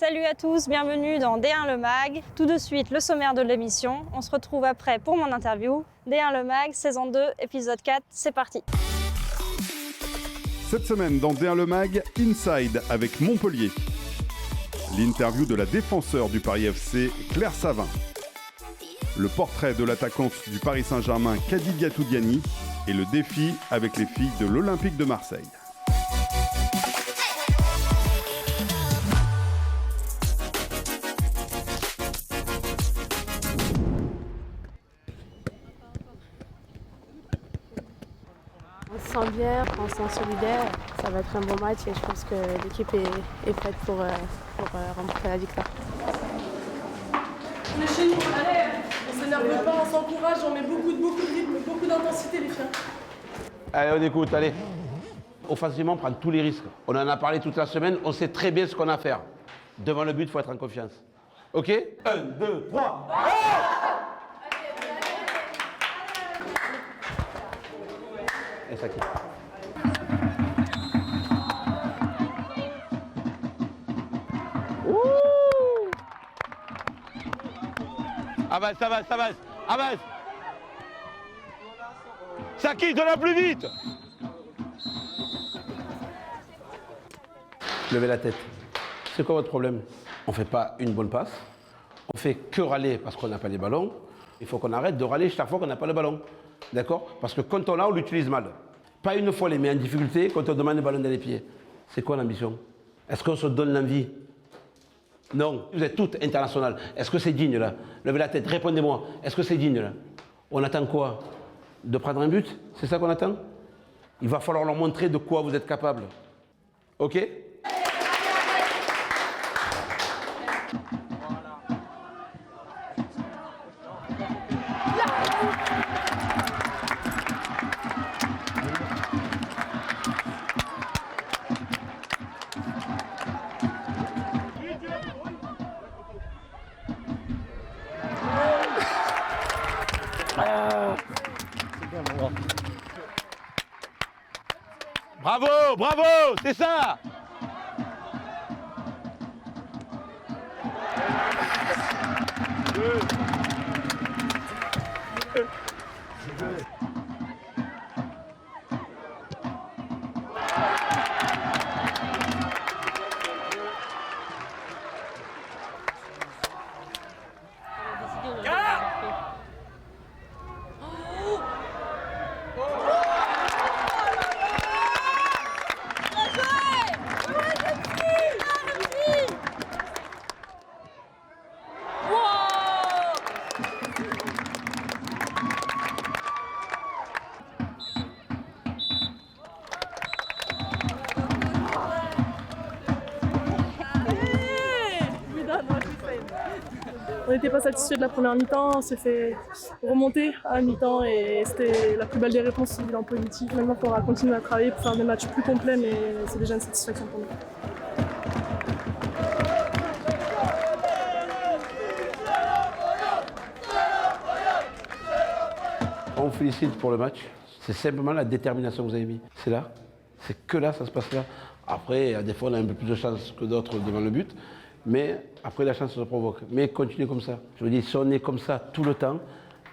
Salut à tous, bienvenue dans D1 Le Mag. Tout de suite, le sommaire de l'émission. On se retrouve après pour mon interview. D1 Le Mag, saison 2, épisode 4, c'est parti. Cette semaine dans D1 Le Mag, Inside avec Montpellier. L'interview de la défenseur du Paris FC, Claire Savin. Le portrait de l'attaquante du Paris Saint-Germain, Kady Gatoudiani. Et le défi avec les filles de l'Olympique de Marseille. On se sent bien, on se sent solidaire. Ça va être un bon match et je pense que l'équipe est prête pour remporter la victoire. On est chez nous, allez, on s'énerve pas, on s'encourage, on met beaucoup de rythme, beaucoup d'intensité les filles. Allez, on écoute, allez. Offensivement, on prend tous les risques. On en a parlé toute la semaine, on sait très bien ce qu'on a à faire. Devant le but, il faut être en confiance. Ok ? 1, 2, 3. Et ça quitte. Avance, avance, avance, avance. Ça quitte, on a plus vite. Levez la tête. C'est quoi votre problème? On ne fait pas une bonne passe. On fait que râler parce qu'on n'a pas les ballons. Il faut qu'on arrête de râler chaque fois qu'on n'a pas le ballon. D'accord? Parce que quand on l'a, on l'utilise mal. Pas une fois les met en difficulté quand on demande le ballon dans les pieds. C'est quoi l'ambition? Est-ce qu'on se donne l'envie? Non. Vous êtes toutes internationales. Est-ce que c'est digne là? Levez la tête, répondez-moi. Est-ce que c'est digne là? On attend quoi? De prendre un but? C'est ça qu'on attend? Il va falloir leur montrer de quoi vous êtes capable. Ok? Bravo, bravo, c'est ça. On n'était pas satisfait de la première mi-temps, on s'est fait remonter à la mi-temps et c'était la plus belle des réponses, bilan positif. Maintenant, il faudra continuer à travailler pour faire des matchs plus complets, mais c'est déjà une satisfaction pour nous. On vous félicite pour le match. C'est simplement la détermination que vous avez mis. C'est là. C'est que là, ça se passe là. Après, des fois, on a un peu plus de chance que d'autres devant le but. Mais après, la chance se provoque. Mais continuez comme ça. Je vous dis, si on est comme ça tout le temps,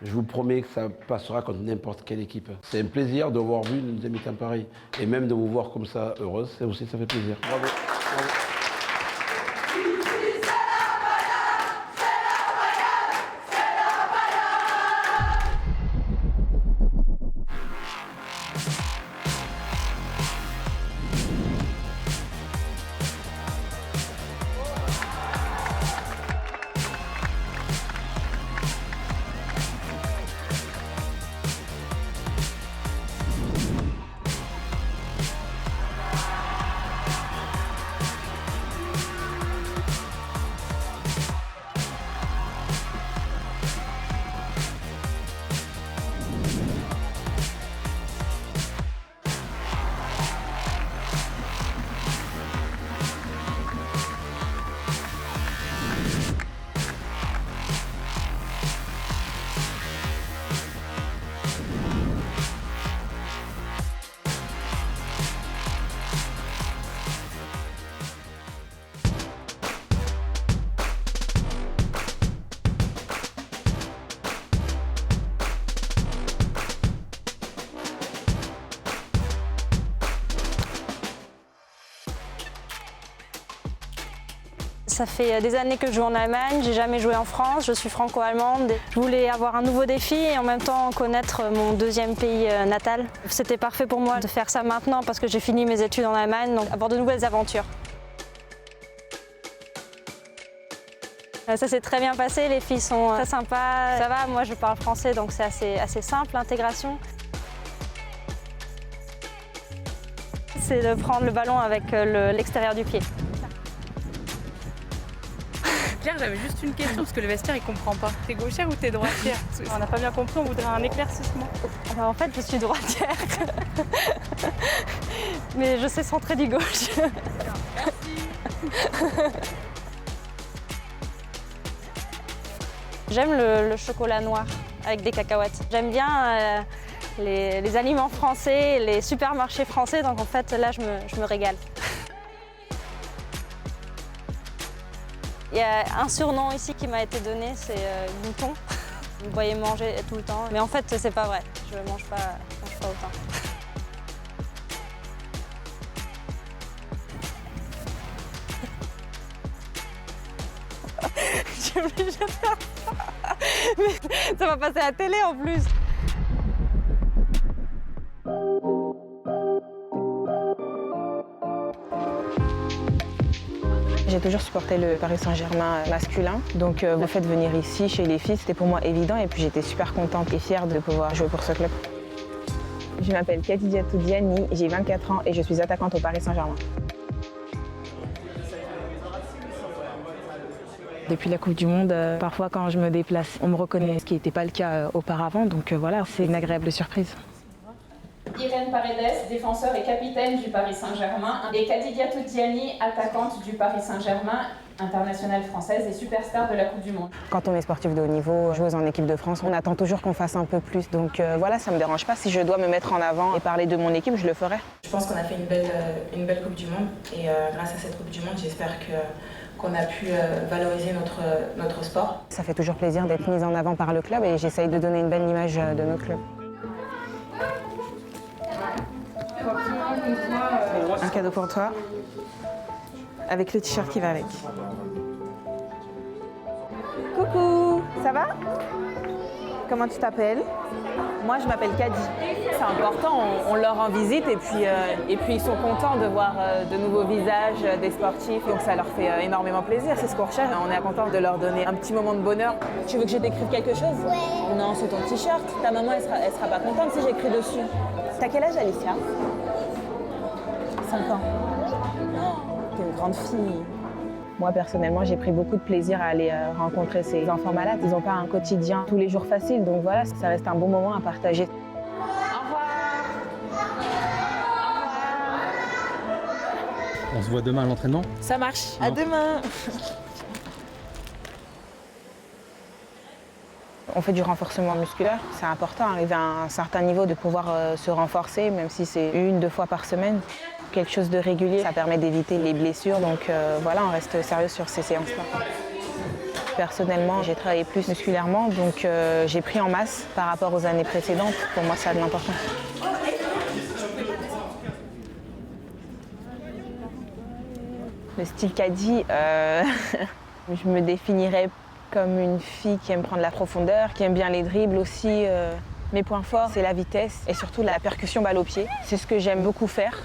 je vous promets que ça passera contre n'importe quelle équipe. C'est un plaisir de vous avoir vu une deuxième mi-temps pareil. Et même de vous voir comme ça heureuse, ça aussi, ça fait plaisir. Bravo. Bravo. Ça fait des années que je joue en Allemagne, j'ai jamais joué en France, je suis franco-allemande. Je voulais avoir un nouveau défi et en même temps connaître mon deuxième pays natal. C'était parfait pour moi de faire ça maintenant parce que j'ai fini mes études en Allemagne, donc avoir de nouvelles aventures. Ça s'est très bien passé, les filles sont très sympas. Ça va, moi je parle français donc c'est assez simple l'intégration. C'est de prendre le ballon avec l'extérieur du pied. Claire, j'avais juste une question parce que le vestiaire il comprend pas. T'es gauchère ou t'es droitière? On n'a pas bien compris, on voudrait un éclaircissement. Alors, en fait, je suis droitière. Mais je sais centrer du gauche. J'aime le chocolat noir avec des cacahuètes. J'aime bien les aliments français, les supermarchés français, donc en fait là je me régale. Il y a un surnom ici qui m'a été donné, c'est Glouton. Vous me voyez manger tout le temps, mais en fait c'est pas vrai, je mange pas autant. Je suis obligée de faire ça. Mais ça va passer à la télé en plus. J'ai toujours supporté le Paris Saint-Germain masculin, donc le fait de venir ici, chez les filles, c'était pour moi évident et puis j'étais super contente et fière de pouvoir jouer pour ce club. Je m'appelle Khadijatou Diani, j'ai 24 ans et je suis attaquante au Paris Saint-Germain. Depuis la Coupe du Monde, parfois quand je me déplace, on me reconnaît, ce qui n'était pas le cas auparavant, donc voilà, c'est une agréable surprise. Irène Paredes, défenseur et capitaine du Paris Saint-Germain, et Khadijatou Diani, attaquante du Paris Saint-Germain, internationale française et superstar de la Coupe du Monde. Quand on est sportif de haut niveau, joueuse en équipe de France, on attend toujours qu'on fasse un peu plus. Donc voilà, ça ne me dérange pas. Si je dois me mettre en avant et parler de mon équipe, je le ferai. Je pense qu'on a fait une belle Coupe du Monde et grâce à cette Coupe du Monde, j'espère qu'on a pu valoriser notre sport. Ça fait toujours plaisir d'être mise en avant par le club et j'essaye de donner une belle image de notre club. Un cadeau pour toi, avec le t-shirt qui va avec. Coucou, ça va? Comment tu t'appelles? Moi, je m'appelle Kadi. C'est important, on leur rend visite et puis ils sont contents de voir de nouveaux visages des sportifs. Donc ça leur fait énormément plaisir, c'est ce qu'on recherche. On est content de leur donner un petit moment de bonheur. Tu veux que je t'écrive quelque chose? Ouais. Non, c'est ton t-shirt. Ta maman, elle sera pas contente si j'écris dessus. T'as quel âge, Alicia? 5 ans. Oh, t'es une grande fille. Moi, personnellement, j'ai pris beaucoup de plaisir à aller rencontrer ces enfants malades. Ils n'ont pas un quotidien tous les jours facile, donc voilà, ça reste un bon moment à partager. Au revoir. On se voit demain à l'entraînement? Ça marche. À demain. On fait du renforcement musculaire, c'est important, arriver à un certain niveau de pouvoir se renforcer, même si c'est 1-2 fois par semaine. Quelque chose de régulier, ça permet d'éviter les blessures, donc voilà, on reste sérieux sur ces séances-là. Personnellement, j'ai travaillé plus musculairement, donc j'ai pris en masse par rapport aux années précédentes. Pour moi, ça a de l'importance. Le style Kadi, je me définirais comme une fille qui aime prendre la profondeur, qui aime bien les dribbles aussi. Mes points forts, c'est la vitesse et surtout la percussion balle au pied. C'est ce que j'aime beaucoup faire.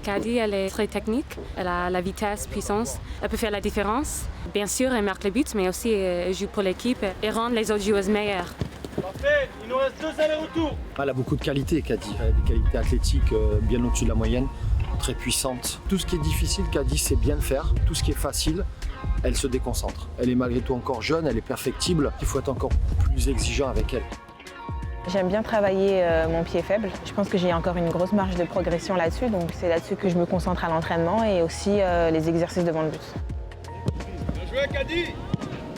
Kadi, elle est très technique, elle a la vitesse, puissance, elle peut faire la différence. Bien sûr, elle marque les buts, mais aussi elle joue pour l'équipe et rend les autres joueuses meilleures. Parfait, il nous reste 2 allers-retours. Elle a beaucoup de qualités, Kadi. Elle a des qualités athlétiques bien au-dessus de la moyenne, très puissante. Tout ce qui est difficile, Kadi, c'est bien le faire. Tout ce qui est facile, elle se déconcentre. Elle est malgré tout encore jeune, elle est perfectible. Il faut être encore plus exigeant avec elle. J'aime bien travailler mon pied faible. Je pense que j'ai encore une grosse marge de progression là-dessus, donc c'est là-dessus que je me concentre à l'entraînement et aussi les exercices devant le but. Bien joué, Kadi!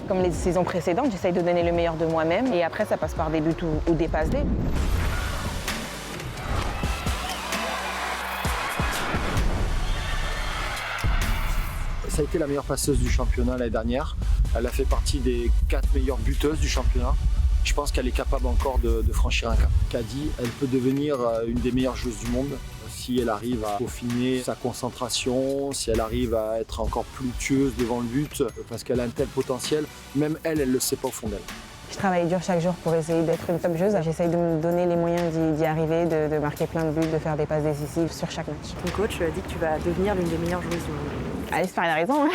Comme les saisons précédentes, j'essaye de donner le meilleur de moi-même et après ça passe par des buts ou des passes D. Ça a été la meilleure passeuse du championnat l'année dernière. Elle a fait partie des 4 meilleures buteuses du championnat. Je pense qu'elle est capable encore de franchir un cap. Kadi, elle peut devenir une des meilleures joueuses du monde si si elle arrive à peaufiner sa concentration, si elle arrive à être encore plus tueuse devant le but, parce qu'elle a un tel potentiel, même elle ne le sait pas au fond d'elle. Je travaille dur chaque jour pour essayer d'être une top joueuse. J'essaye de me donner les moyens d'y arriver, de marquer plein de buts, de faire des passes décisives sur chaque match. Ton coach dit que tu vas devenir l'une des meilleures joueuses du monde. Allez, il a raison. Hein.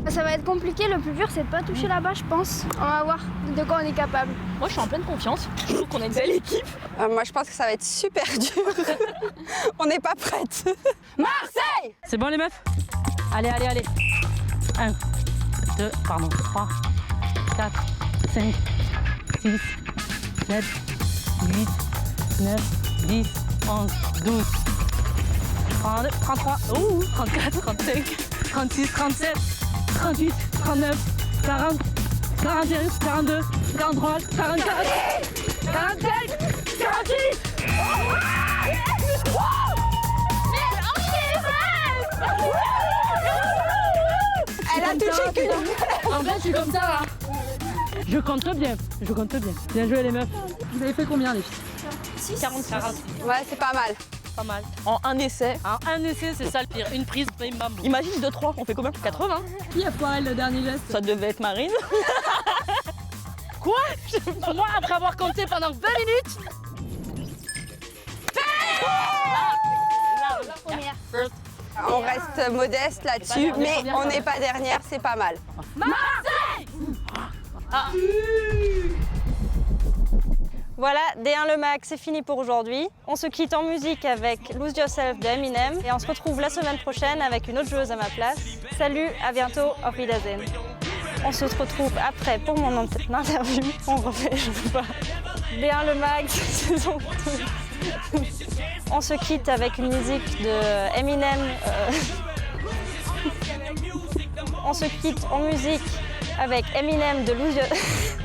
Ça va être compliqué, le plus dur c'est de pas toucher la balle je pense. On va voir de quoi on est capable. Moi je suis en pleine confiance, je trouve qu'on a une belle équipe. Moi je pense que ça va être super dur. On n'est pas prête. Marseille! C'est bon les meufs? Allez, allez, allez. 1, 2, pardon, 3, 4, 5, 6, 7, 8, 9, 10, 11, 12, 32, 33, 34, 35, 36, 37, 38, 39, 40, 41, 42, 43, 44, 45, 46. Elle a touché qu'une. En fait, je suis comme ça là. Je compte bien, je compte bien. Bien joué les meufs. Vous avez fait combien les filles? 40. Ouais, c'est pas mal. Pas mal. En un essai. En un essai, c'est ça le pire. Une prise, bim bam. Imagine 2-3, on fait combien? 80. Qui a foiré le dernier geste? Ça devait être Marine. Quoi? Moi, après avoir compté pendant 20 minutes. La première. On reste modeste là-dessus, mais on n'est pas dernière, c'est pas mal. Marseille! Voilà, D1 le Mac, c'est fini pour aujourd'hui. On se quitte en musique avec Lose Yourself de Eminem et on se retrouve la semaine prochaine avec une autre joueuse à ma place. Salut, à bientôt, auf Wiedersehen. On se retrouve après pour mon interview. On refait, je peux pas. D1 le Mac, saison 2. On se quitte avec une musique de Eminem. On se quitte en musique avec Eminem de Lose Yourself.